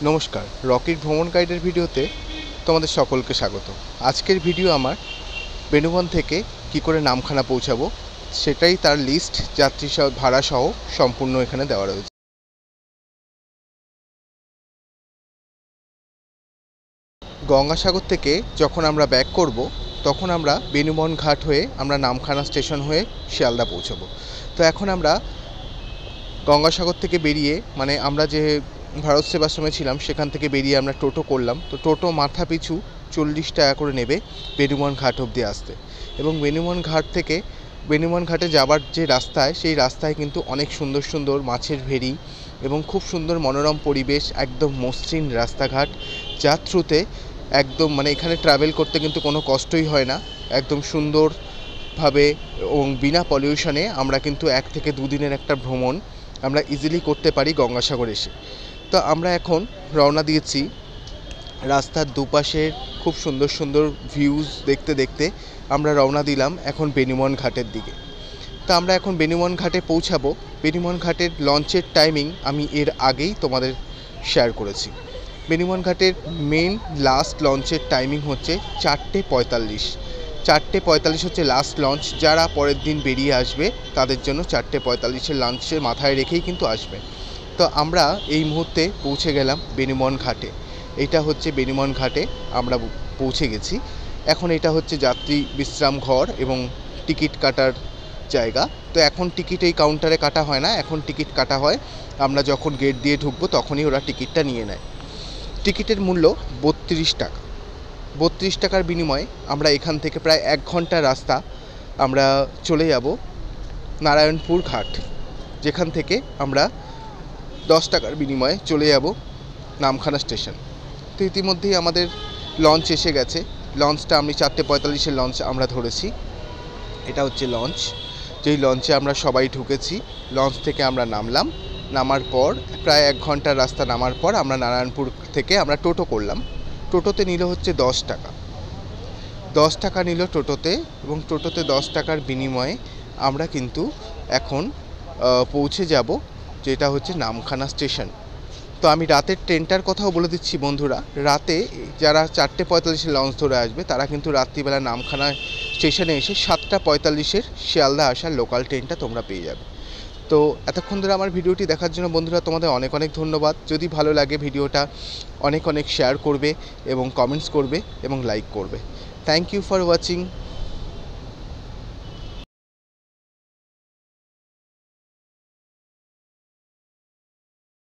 নমস্কার, রকির ভ্রমণ গাইডের ভিডিওতে তোমাদের সকলকে স্বাগত। আজকের ভিডিও আমার বেনুবন থেকে কি করে নামখানা পৌঁছাবো সেটাই তার লিস্ট, যাত্রী ভাড়া সহ সম্পূর্ণ এখানে দেওয়া রয়েছে। গঙ্গাসাগর থেকে যখন আমরা ব্যাক করব তখন আমরা বেনুবন ঘাট হয়ে আমরা নামখানা স্টেশন হয়ে শিয়ালদা পৌঁছাবো। তো এখন আমরা গঙ্গাসাগর থেকে বেরিয়ে মানে আমরা যে ভারত সেবাশ্রমে ছিলাম সেখান থেকে বেরিয়ে আমরা টোটো করলাম। তো টোটো মাথা পিছু 40 টাকা করে নেবে বেনুবন ঘাট অবধি আসতে। এবং বেনুবন ঘাট থেকে বেনুবন ঘাটে যাবার যে রাস্তায়, সেই রাস্তায় কিন্তু অনেক সুন্দর সুন্দর মাছের ভেড়ি এবং খুব সুন্দর মনোরম পরিবেশ, একদম মসৃণ রাস্তাঘাট, যার থ্রুতে একদম মানে এখানে ট্রাভেল করতে কিন্তু কোনো কষ্টই হয় না। একদম সুন্দরভাবে এবং বিনা পলিউশনে আমরা কিন্তু 1 থেকে 2 দিনের একটা ভ্রমণ আমরা ইজিলি করতে পারি গঙ্গাসাগর এসে। তো আমরা এখন রওনা দিয়েছি রাস্তার দুপাশের খুব সুন্দর সুন্দর ভিউজ দেখতে দেখতে আমরা রওনা দিলাম এখন বেনুবন ঘাটের দিকে। তো আমরা এখন বেনুবন ঘাটে পৌঁছাবো। বেনুবন ঘাটের লঞ্চের টাইমিং আমি এর আগেই তোমাদের শেয়ার করেছি। বেনুবন ঘাটের মেন লাস্ট লঞ্চের টাইমিং হচ্ছে 4:45। 4:45 হচ্ছে লাস্ট লঞ্চ। যারা পরের দিন বেরিয়ে আসবে তাদের জন্য 4:45-এর লাঞ্চের মাথায় রেখেই কিন্তু আসবে। তো আমরা এই মুহূর্তে পৌঁছে গেলাম বেনুবন ঘাটে। এটা হচ্ছে বেনুবন ঘাটে আমরা পৌঁছে গেছি। এখন এটা হচ্ছে যাত্রী বিশ্রাম ঘর এবং টিকিট কাটার জায়গা। তো এখন টিকিট এই কাউন্টারে কাটা হয় না, এখন টিকিট কাটা হয় আমরা যখন গেট দিয়ে ঢুকবো তখনই ওরা টিকিটটা নিয়ে নেয়। টিকিটের মূল্য 32 টাকা। 32 টাকার বিনিময়ে আমরা এখান থেকে প্রায় 1 ঘন্টা রাস্তা আমরা চলে যাব নারায়ণপুর ঘাট, যেখান থেকে আমরা 10 টাকার বিনিময়ে চলে যাব নামখানা স্টেশন। তো ইতিমধ্যেই আমাদের লঞ্চ এসে গেছে। লঞ্চটা আমি 4:45-এর লঞ্চ আমরা ধরেছি। এটা হচ্ছে লঞ্চ, যেই লঞ্চে আমরা সবাই ঢুকেছি। লঞ্চ থেকে আমরা নামলাম। নামার পর প্রায় 1 ঘন্টার রাস্তা নামার পর আমরা নারায়ণপুর থেকে আমরা টোটো করলাম। টোটোতে নিল হচ্ছে 10 টাকা। 10 টাকা নিল টোটোতে, এবং টোটোতে 10 টাকার বিনিময়ে আমরা কিন্তু এখন পৌঁছে যাব যেটা হচ্ছে নামখানা স্টেশন। তো আমি রাতের ট্রেনটার কথাও বলে দিচ্ছি বন্ধুরা। রাতে যারা 4:45-এর লঞ্চ ধরে আসবে তারা কিন্তু রাত্রিবেলা নামখানা স্টেশনে এসে 7:45-এর শিয়ালদা আসার লোকাল ট্রেনটা তোমরা পেয়ে যাবে। তো এতক্ষণ ধরে আমার ভিডিওটি দেখার জন্য বন্ধুরা তোমাদের অনেক অনেক ধন্যবাদ। যদি ভালো লাগে ভিডিওটা অনেক অনেক শেয়ার করবে এবং কমেন্টস করবে এবং লাইক করবে। Thank you for watching.